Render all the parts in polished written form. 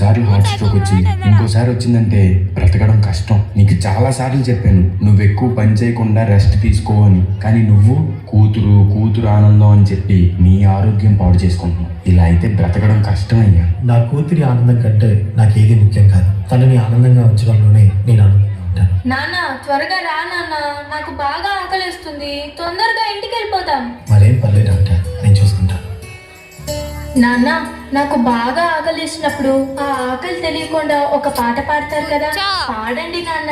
సార్లు heart stroke వచ్చింది. ఇంకోసారి వచ్చిందంటే బ్రతకడం కష్టం. నీకు చాలా సార్లు చెప్పాను నువ్వు ఎక్కువ పని చేయకుండా రెస్ట్ తీసుకో అని. కానీ నువ్వు కూతురు కూతురు ఆనందం అని చెప్పి నీ ఆరోగ్యం పాడు చేసుకుంటున్నావు. ఇలా అయితే బ్రతకడం కష్టం అయ్యా. నా కూతురి ఆనందం కంటే నాకేది ముఖ్యం కాదు. తనని ఆనందంగా ఉంచడంలోనే నేను ఆనందంగా ఉంటాను. నాన్న త్వరగా రా నాన్న, నాకు బాగా ఆకలిస్తుంది. తొందరగా ఇంటికి వెళ్ళిపోతాం. మరేం పర్లేదు డాక్టర్, నేను చూసుకుంటాను. నాన్న నాకు బాగా ఆకలిస్తున్నప్పుడు ఆ ఆకలి తెలియకుండా ఒక పాట పాడతారు కదా, పాడండి నాన్న.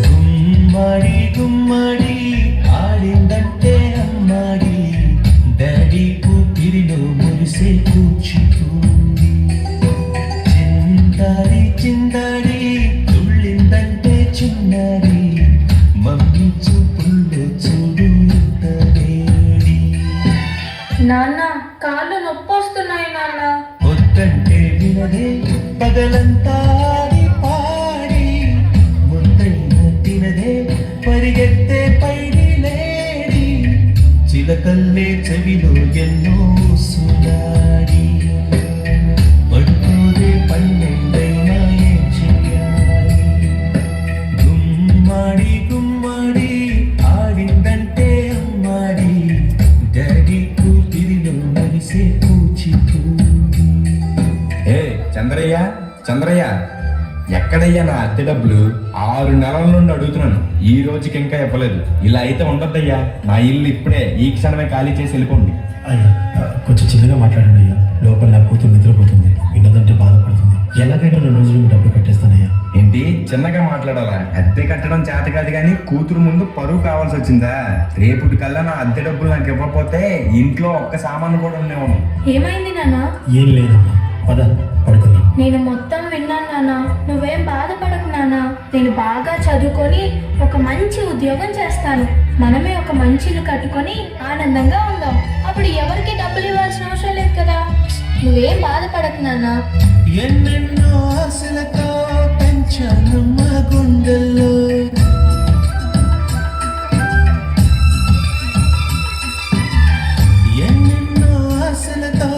గుమ్మడి గుమ్మడి ఆడిందంటే అమ్మాడి, డాడీ ఊపిరిలో మురిసే కూచిపూడి. చిందాడి చిందాడి తుళ్ళిందంటే చిన్నాడి, మమ్మీ చూపుల్లో చూడు ఇంత వేడి. నాన్న కాళ్ళు నొప్పి వస్తున్నాయి నాన్న. వద్దంటే వినదే పగలంతా ఆడి పాడి, ముద్దైన తినదే పరిగెత్తే పైడి లేడి. చిలకల్లే చెవిలో ఎన్నో సుడాడి, పట్టుదే పన్నెండైనా ఏం చెయ్యాలి. గుమ్మడి గుమ్మడి ఆడిందంటే అమ్మాడి, డాడీ కూతురిలో మరిసే కూచిపూడి. ఏ చంద్రయ్య చంద్రయ్య, ఎక్కడయ్యా నా అద్దె డబ్బులు? 6 నెలల నుండి అడుగుతున్నాను, ఈ రోజుకి ఇంకా ఇవ్వలేదు. ఇలా అయితే ఉండొద్దయ్యా. నా ఇల్లు ఇప్పుడే ఈ క్షణమే ఖాళీ చేసి వెళ్ళిపోండి. అయ్యా కొంచెం చిన్నగా మాట్లాడండి అయ్యా. లోపల నా కూతురు నిద్రపోతుంది, విన్నదంటే బాధపడుతుంది. ఎలాగైనా 2 రోజులు మీ డబ్బులు కట్టేస్తానయ్యా. ఏంటి చిన్నగా మాట్లాడాలా? అద్దె కట్టడం చేత కాదు కానీ కూతురు ముందు పరువు కావాల్సి వచ్చిందా? రేపుటి కల్లా నా అద్దె డబ్బులు నాకు ఇవ్వకపోతే ఇంట్లో ఒక్క సామాను కూడా ఉండేవాను. ఏమైంది నాన్న? ఏం లేదమ్మా, పద పడుకుందాం. నేను మొత్తం విన్నాను నాన్న, నువ్వేం బాధపడకు నాన్న. నేను బాగా చదువుకొని ఒక మంచి ఉద్యోగం చేస్తాను. మనమే ఒక మంచి ఇల్లు కట్టుకొని ఆనందంగా ఉందాం. అప్పుడు ఎవరికి డబ్బులు ఇవ్వాల్సిన అవసరం లేదు కదా. నువ్వేం బాధపడకు నాన్న. ఎన్నెన్నో ఆశలతో పెంచానమ్మ గుండెల్లో, ఎన్నెన్నో ఆశలతో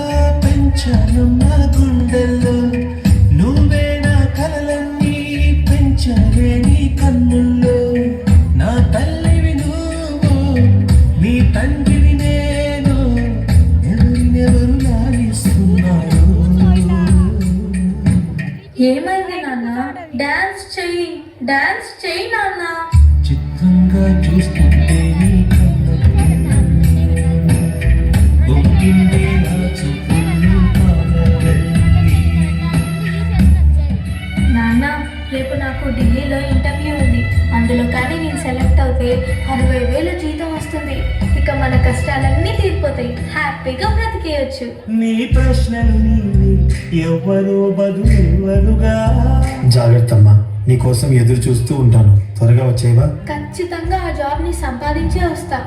పెంచానమ్మ గుండెల్లో. నువ్వే నా కలలన్నీ పెంచావే నీ కన్నుల్లో. నా తల్లివి నువ్వు, నీ తండ్రివి నేను, ఎవరినెవరు లాలిస్తున్నారు. ఏమైంది నాన్న? డాన్స్ చెయ్యి, డాన్స్ చెయ్యి నాన్న. చిత్రంగా చూస్తుంటే నీ కళ్ళల్లో ఒక్కిందే నా చూపులు పాలవెల్లి. నాన్న రేపు నాకు ఢిల్లీలో ఇంటర్వ్యూ ఉంది. అందులో కానీ నేను సెలెక్ట్ అవుతే 60,000 జీతం వస్తుంది. ఇక మన కష్టాలన్నీ తీరిపోతాయి, హ్యాపీగా బ్రతికేయచ్చు. నీ ప్రశ్నలు నీవి, ఎవ్వరో బదులెవ్వరుగా. జాగ్రత్త అమ్మా, నీ కోసం ఎదురు చూస్తూ ఉంటాను. త్వరగా వచ్చేవా? ఖచ్చితంగా ఆ జాబ్ ని సంపాదించే వస్తా.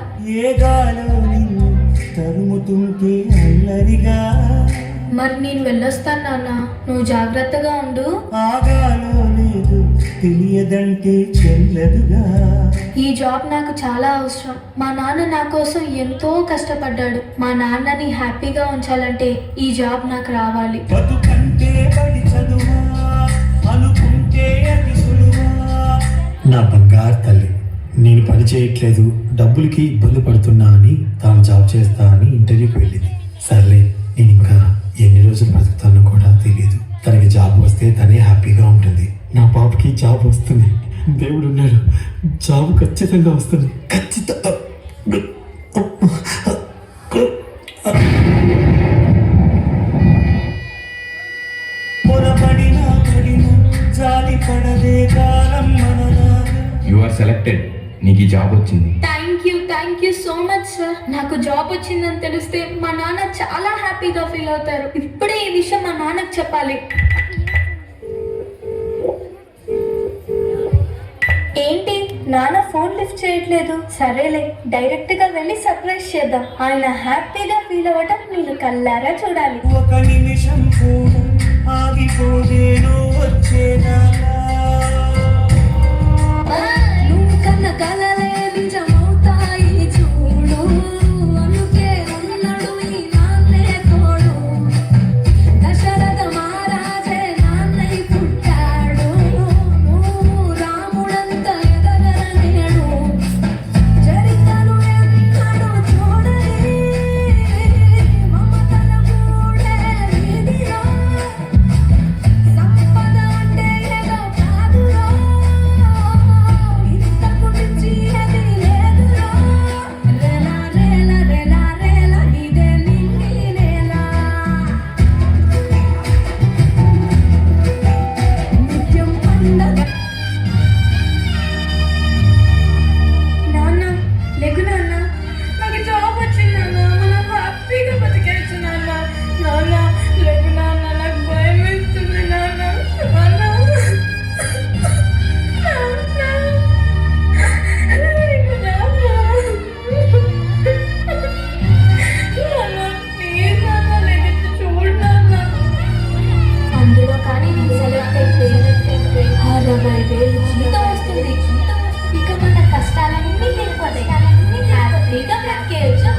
ఏ గాలో నిన్ను తరుముతుంటే అల్లరిగా. మరి నేను వెళ్ళొస్తాను నాన్న, నువ్వు జాగ్రత్తగా ఉండు. ఆగాలో లేదు తెలియదంటే చెల్లదుగా. ఈ జాబ్ నాకు చాలా అవసరం. మా నాన్న నా కోసం ఎంతో కష్టపడ్డాడు. మా నాన్నని హ్యాపీగా ఉంచాలంటే ఈ జాబ్ నాకు రావాలి. బతుకంటే పడి చదువా, అనుకుంటే అది సులువా. నా బంగారు తల్లి, నేను పని చేయట్లేదు, డబ్బులకి ఇబ్బంది పడుతున్నా అని తాను జాబ్ చేస్తా అని ఇంటర్వ్యూకి వెళ్ళింది. సర్లే, నేను ఇంకా ఎన్ని రోజులు బ్రతుకుతానో కూడా తెలియదు. తనకి జాబ్ వస్తే తనే హ్యాపీగా ఉంటుంది. నా పాపకి జాబ్ వస్తుంది, దేవుడు ఉన్నాడు, జాబ్ ఖచ్చితంగా వస్తుంది. ఖచ్చితంగా. పొరపడినా పడినా జాలి పడదే కాలం మనలాగా. You are selected. నీకు ఈ జాబ్ వచ్చింది. Thank you so much sir. నాకు జాబ్ వచ్చిందని తెలిస్తే మా నాన్న చాలా హ్యాపీగా ఫీల్ అవుతారు. ఇప్పుడే ఈ విషయం మా నాన్నకు చెప్పాలి. ఏంటి నాన్న ఫోన్ లిఫ్ట్ చేయట్లేదు. సరేలే, డైరెక్ట్ గా వెళ్ళి సర్ప్రైజ్ చేద్దాం. ఆయన హ్యాపీగా ఫీల్ అవ్వటం నేను కళ్ళారా చూడాలి. ఒక నిమిషం కూడా ఆగిపోదేను వచ్చేదాకా నువ్వు కన్న కలలే నిజమవుతాయి చూడు, అందుకే ఉన్నాడు ఈ నాన్నే తోడు. దశరథ మహారాజే నాన్నై పుట్టాడు, నువ్వు రాముడంత ఎదగలేడు. చరిత్రను ఎన్నడూ చూడని మమతల మూడే వీధిలో, సంపద అంటే ఏదో కాదురో, ఇంతకు మించి ఏది లేదురో. రేలా రేలా రేలా రేలా ఇదే నింగి నేల, నిత్యం పండగ. నాన్న లేకు నాన్న, నాకు జాబ్ వచ్చింది నాన్న, మనం హ్యాపీగా బతికేయచ్చు నాన్న. నాన్న లేకు నాన్న, నాకు భయం వేస్తుంది నాన్న. నాన్న లేకు నాన్న. నాన్న, ప్లీజ్ నాన్న, లేకపోతే చూడు నాన్న. అందులో కానీ నేను సెలెక్ట్ అయితే 60,000 జీతం వస్తుంది. ఇక మన కష్టాలన్నీ తీరిపోతాయి, హ్యాపీగా బ్రతికేయచ్చు.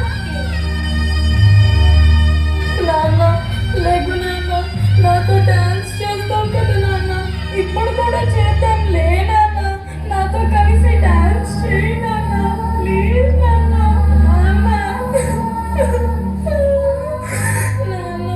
నాన్న లేకు నాన్న, నాతో డాన్స్ చేస్తావు కదా నాన్న, ఇప్పుడు కూడా చేద్దాం లే నాన్న. నాతో కలిసి డాన్స్ చేయి నాన్న, ప్లీజ్ నాన్న. నాన్న నాన్న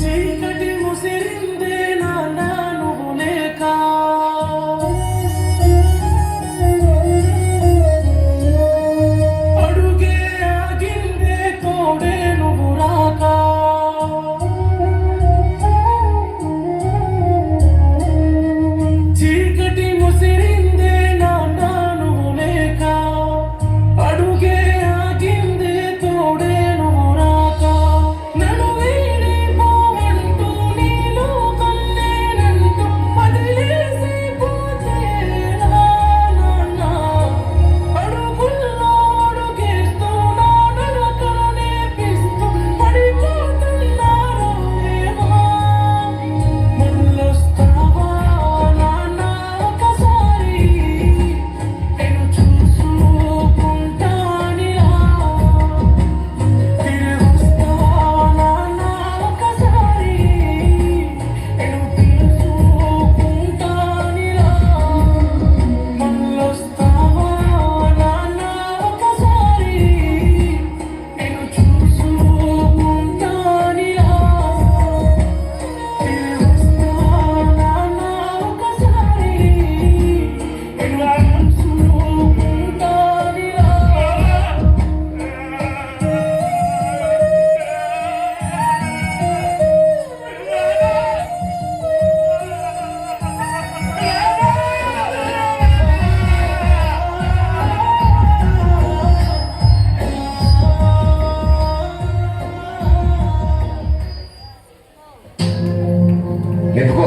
చీకటి ముసిరిందే నాన్న నువ్వు లేక, అడుగే ఆగిందే తోడే నువ్వు రాక. చీకటి ముసిరిందే నాన్న నువ్వు లేక, అడుగే ఆగిందే తోడే నువ్వు రాక. నన్ను వీడి పోవంటూ నీలో కన్నేనంటూ వదిలేసి పోతేనా నాన్న. అడుగుల్లో అడుగేస్తూ నా నడకను నేర్పిస్తూ పడిపోతున్నారో ఏమో. మళ్ళొస్తావా నాన్న ఒకసారి, నేను చూసుకుంటానిలా. తిరిగొస్తావా నాన్న ఒకసారి, నేను తెలుసుకుంటానిలా. మళ్ళొస్తావా నాన్న ఒకసారి, నేను చూసుకుంటానిలా. ఎందుకో